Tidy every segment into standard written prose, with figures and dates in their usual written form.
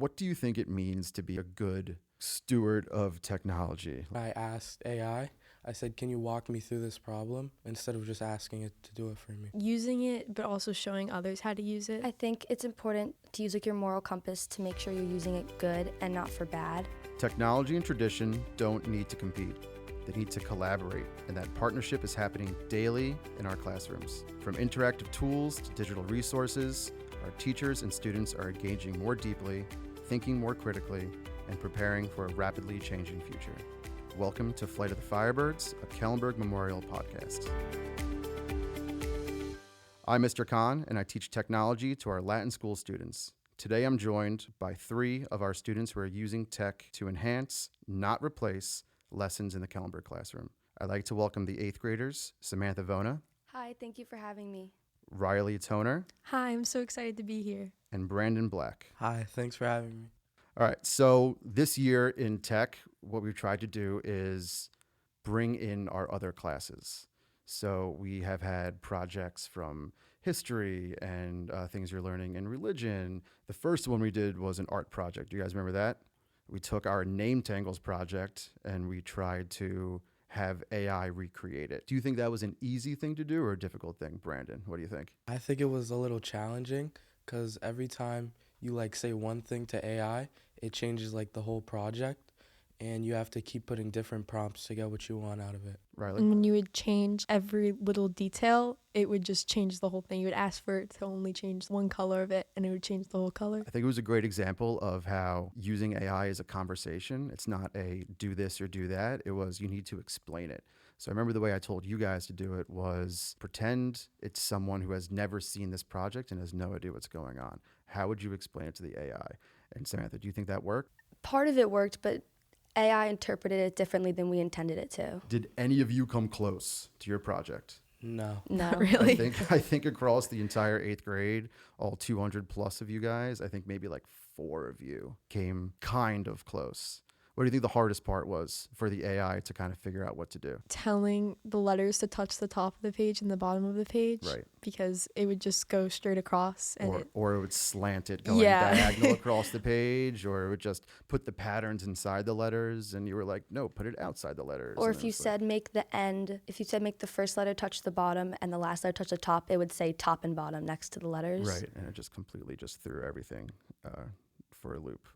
What do you think it means to be a good steward of technology? I asked AI, I said, can you walk me through this problem instead of just asking it to do it for me? Using it, but also showing others how to use it. I think it's important to use your moral compass to make sure you're using it good and not for bad. Technology and tradition don't need to compete. They need to collaborate, and that partnership is happening daily in our classrooms. From interactive tools to digital resources, our teachers and students are engaging more deeply, thinking more critically, and preparing for a rapidly changing future. Welcome to Flight of the Firebirds, a Kellenberg Memorial podcast. I'm Mr. Kahn, and I teach technology to our Latin school students. Today I'm joined by 3 of our students who are using tech to enhance, not replace, lessons in the Kellenberg classroom. I'd like to welcome the 8th graders, Samantha Vona, Hi, thank you for having me. Reilly Toner, Hi, I'm so excited to be here. and Brandon Black. Hi, thanks for having me. All right, so this year in tech, what we've tried to do is bring in our other classes. So we have had projects from history and things you're learning in religion. The first one we did was an art project. Do you guys remember that? We took our name tangles project and we tried to have AI recreate it. Do you think that was an easy thing to do or a difficult thing, Brandon? What do you think? I think it was a little challenging because every time you say one thing to AI, it changes the whole project, and you have to keep putting different prompts to get what you want out of it. Riley? And when you would change every little detail, it would just change the whole thing. You would ask for it to only change one color of it, and it would change the whole color. I think it was a great example of how using AI is a conversation. It's not a do this or do that. It was you need to explain it. So I remember the way I told you guys to do it was pretend it's someone who has never seen this project and has no idea what's going on. How would you explain it to the AI? And Samantha, do you think that worked? Part of it worked, but AI interpreted it differently than we intended it to. Did any of you come close to your project? No. No. Not really. I think across the entire 8th grade, all 200 plus of you guys, I think maybe 4 of you came kind of close. What do you think the hardest part was for the AI to kind of figure out what to do? Telling the letters to touch the top of the page and the bottom of the page. Right. Because it would just go straight across. And Or it would slant it going Yeah. diagonal across the page, or it would just put the patterns inside the letters, and you were like, no, put it outside the letters. Or And if it you was said make the first letter touch the bottom and the last letter touch the top, it would say top and bottom next to the letters. Right, and it just completely just threw everything for a loop,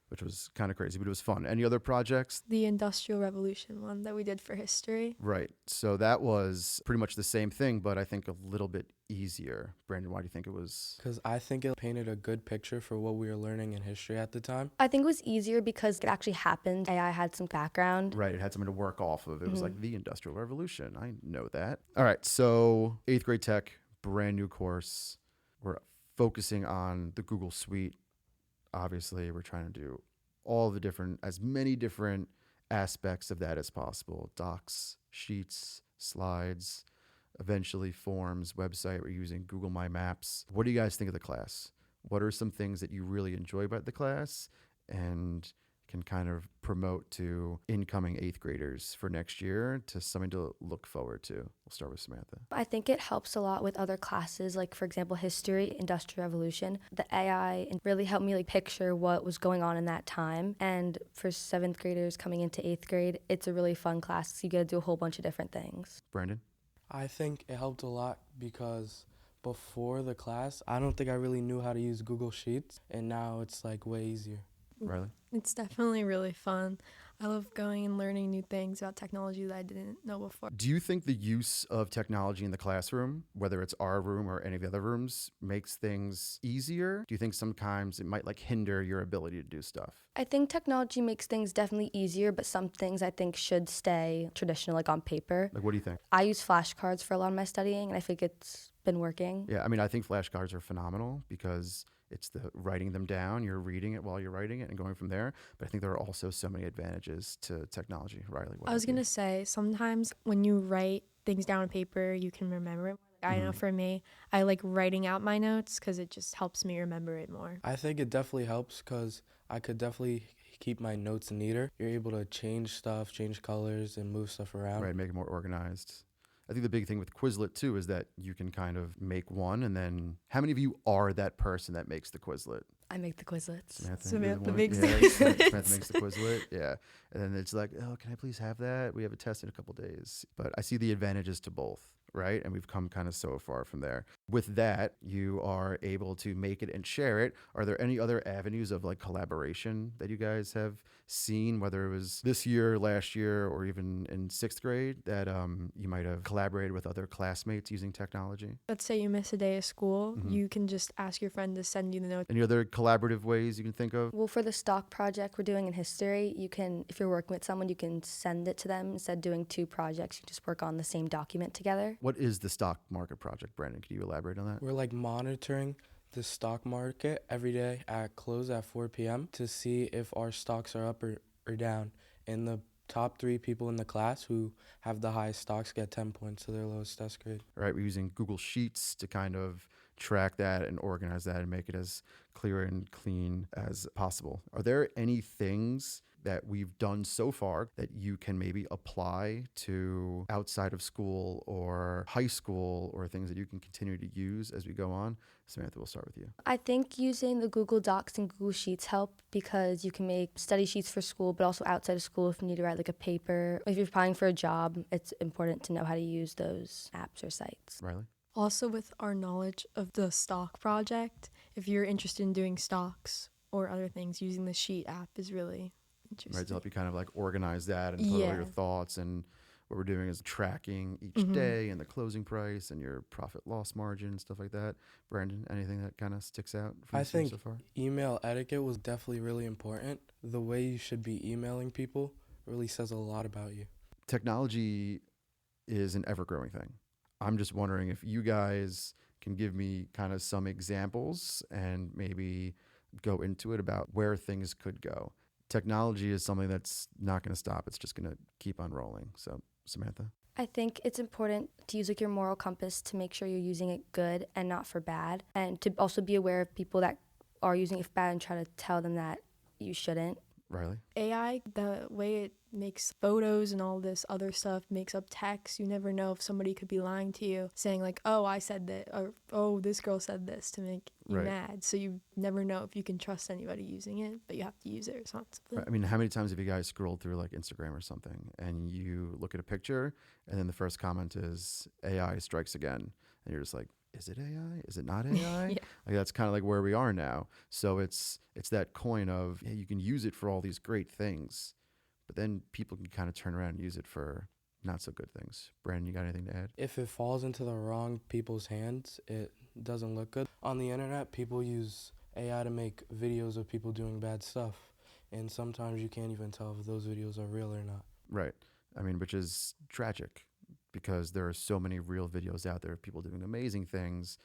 which was kind of crazy, but it was fun. Any other projects? the Industrial Revolution one that we did for history. Right. So that was pretty much the same thing, but I think a little bit easier. Brandon, why do you think it was? Because I think it painted a good picture for what we were learning in history at the time. I think it was easier because it actually happened. AI had some background. Right. It had something to work off of. It was like the Industrial Revolution. I know that. All right. So 8th grade tech, brand new course. We're focusing on the Google Suite. Obviously, we're trying to do as many different aspects of that as possible. Docs, sheets, slides, eventually forms, website. We're using Google My Maps. What do you guys think of the class? What are some things that you really enjoy about the class and can kind of promote to incoming 8th graders for next year to something to look forward to? We'll start with Samantha. I think it helps a lot with other classes, like for example, history, Industrial Revolution. The AI really helped me picture what was going on in that time. And for 7th graders coming into 8th grade, it's a really fun class. You get to do a whole bunch of different things. Brandon? I think it helped a lot because before the class, I don't think I really knew how to use Google Sheets, and now it's way easier. Riley? It's definitely really fun. I love going and learning new things about technology that I didn't know before. Do you think the use of technology in the classroom, whether it's our room or any of the other rooms, makes things easier? Do you think sometimes it might hinder your ability to do stuff? I think technology makes things definitely easier, but some things I think should stay traditional, on paper. What do you think? I use flashcards for a lot of my studying, and I think it's been working. Yeah, I think flashcards are phenomenal because it's the writing them down, you're reading it while you're writing it and going from there. But I think there are also so many advantages to technology. Riley, what I was about you? going to say, sometimes when you write things down on paper, you can remember it. I know for me, I like writing out my notes because it just helps me remember it more. I think it definitely helps because I could definitely keep my notes neater. You're able to change stuff, change colors, and move stuff around. Right, make it more organized. I think the big thing with Quizlet, too, is that you can kind of make one, and then how many of you are that person that makes the Quizlet? I make the Quizlets. Samantha you're the one- makes yeah, the Samantha makes the Quizlet. Yeah. And then it's like, oh, can I please have that? We have a test in a couple days. But I see the advantages to both, right? And we've come kind of so far from there. With that, you are able to make it and share it. Are there any other avenues of like collaboration that you guys have seen, whether it was this year, last year, or even in 6th grade, that you might have collaborated with other classmates using technology? Let's say you miss a day of school, Mhm. you can just ask your friend to send you the notes. Any other collaborative ways you can think of? Well, for the stock project we're doing in history, you can, if you're working with someone, you can send it to them. Instead of doing 2 projects, you just work on the same document together. What is the stock market project, Brandon? Can you elaborate on that? We're like monitoring the stock market every day at close at 4 p.m. to see if our stocks are up or down. And the top 3 people in the class who have the highest stocks get 10 points to their lowest test grade. All right, we're using Google Sheets to kind of track that and organize that and make it as clear and clean as possible. Are there any things that we've done so far that you can maybe apply to outside of school or high school, or things that you can continue to use as we go on? Samantha, we'll start with you. I think using the Google Docs and Google Sheets help because you can make study sheets for school, but also outside of school if you need to write like a paper. If you're applying for a job, it's important to know how to use those apps or sites. Riley? Also, with our knowledge of the stock project, if you're interested in doing stocks or other things, using the Sheet app is really interesting. Right, to help you kind of like organize that and put all Yeah. your thoughts. And what we're doing is tracking each day and the closing price and your profit loss margin and stuff like that. Brandon, anything that kind of sticks out from I this year think so far? email etiquette was definitely really important. The way you should be emailing people really says a lot about you. Technology is an ever-growing thing. I'm just wondering if you guys can give me kind of some examples and maybe go into it about where things could go. Technology is something that's not going to stop. It's just going to keep on rolling. So, Samantha? I think it's important to use like your moral compass to make sure you're using it good and not for bad, and to also be aware of people that are using it for bad and try to tell them that you shouldn't. Riley? AI, the way it makes photos and all this other stuff, makes up text, you never know if somebody could be lying to you, saying like, oh, I said that, or oh, this girl said this to make you Right. mad. So you never know if you can trust anybody using it, but you have to use it responsibly. I mean, how many times have you guys scrolled through like Instagram or something and you look at a picture and then the first comment is AI strikes again, and you're just like, is it AI? Is it not AI? Yeah. Like, that's kind of like where we are now. So it's that coin of, yeah, you can use it for all these great things, but then people can kind of turn around and use it for not so good things. Brandon, you got anything to add? If it falls into the wrong people's hands, it doesn't look good. On the internet, people use AI to make videos of people doing bad stuff, and sometimes you can't even tell if those videos are real or not. Right. I mean, which is tragic because there are so many real videos out there of people doing amazing things.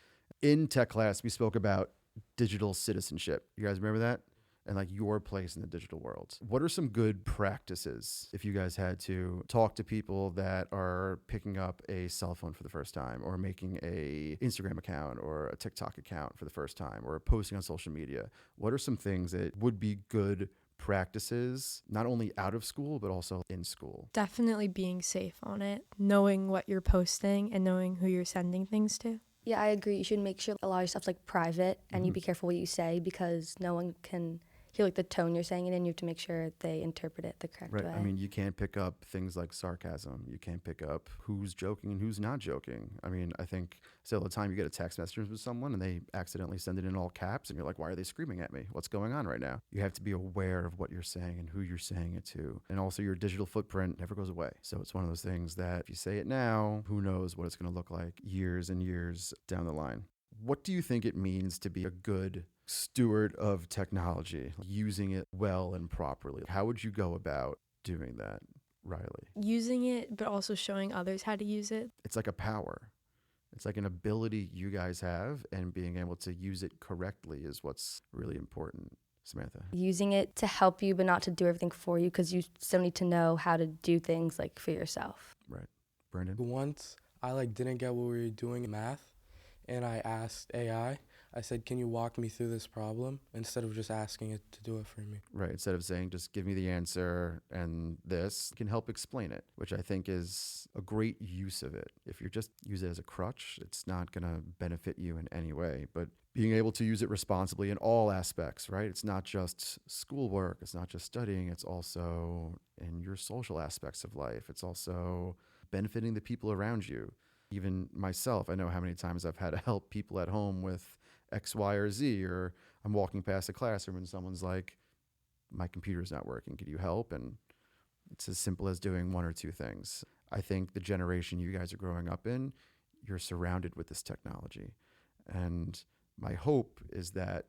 In tech class, we spoke about digital citizenship. You guys remember that? And like your place in the digital world. What are some good practices if you guys had to talk to people that are picking up a cell phone for the first time, or making a Instagram account or a TikTok account for the first time, or posting on social media? What are some things that would be good practices, not only out of school, but also in school? Definitely being safe on it, knowing what you're posting and knowing who you're sending things to. Yeah, I agree. You should make sure a lot of your stuff's like private, and you be careful what you say because no one can hear like the tone you're saying it in. You have to make sure they interpret it the correct Right. way. I mean, you can't pick up things like sarcasm. You can't pick up who's joking and who's not joking. I mean, I think all the time you get a text message with someone and they accidentally send it in all caps and you're like, why are they screaming at me? What's going on right now? You have to be aware of what you're saying and who you're saying it to. And also your digital footprint never goes away. So it's one of those things that if you say it now, who knows what it's going to look like years and years down the line. What do you think it means to be a good steward of technology, using it well and properly? How would you go about doing that, Riley? Using it, but also showing others how to use it. It's like a power. It's like an ability you guys have, and being able to use it correctly is what's really important. Samantha? Using it to help you, but not to do everything for you, because you still need to know how to do things like for yourself. Right. Brandon? Once I didn't get what we were doing in math, and I asked AI, I said, can you walk me through this problem, instead of just asking it to do it for me. Right. Instead of saying, just give me the answer and this can help explain it, which I think is a great use of it. If you just use it as a crutch, it's not going to benefit you in any way. But being able to use it responsibly in all aspects, right? It's not just schoolwork, it's not just studying, it's also in your social aspects of life. It's also benefiting the people around you. Even myself, I know how many times I've had to help people at home with X, Y, or Z, or I'm walking past a classroom and someone's like, my computer's not working, could you help? And it's as simple as doing one or two things. I think the generation you guys are growing up in, you're surrounded with this technology. And my hope is that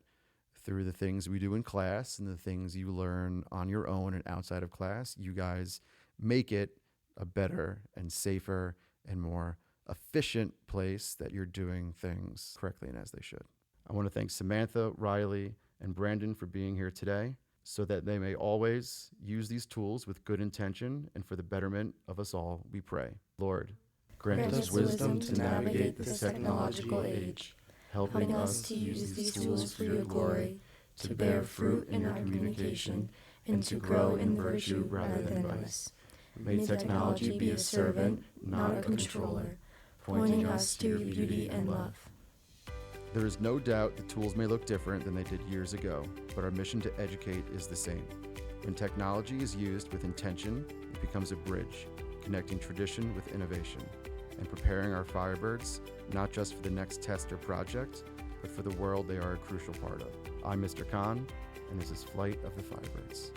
through the things we do in class and the things you learn on your own and outside of class, you guys make it a better and safer and more efficient place that you're doing things correctly and as they should. I want to thank Samantha, Reilly, and Brandon for being here today so that they may always use these tools with good intention and for the betterment of us all, we pray. Lord, grant us wisdom to navigate this technological age, helping us to use these tools for your glory, to bear fruit in our communication, and to grow in virtue rather than vice. May technology be a servant, not a controller, pointing us to your beauty and love. There is no doubt the tools may look different than they did years ago, but our mission to educate is the same. When technology is used with intention, it becomes a bridge, connecting tradition with innovation, and preparing our Firebirds, not just for the next test or project, but for the world they are a crucial part of. I'm Mr. Kahn, and this is Flight of the Firebirds.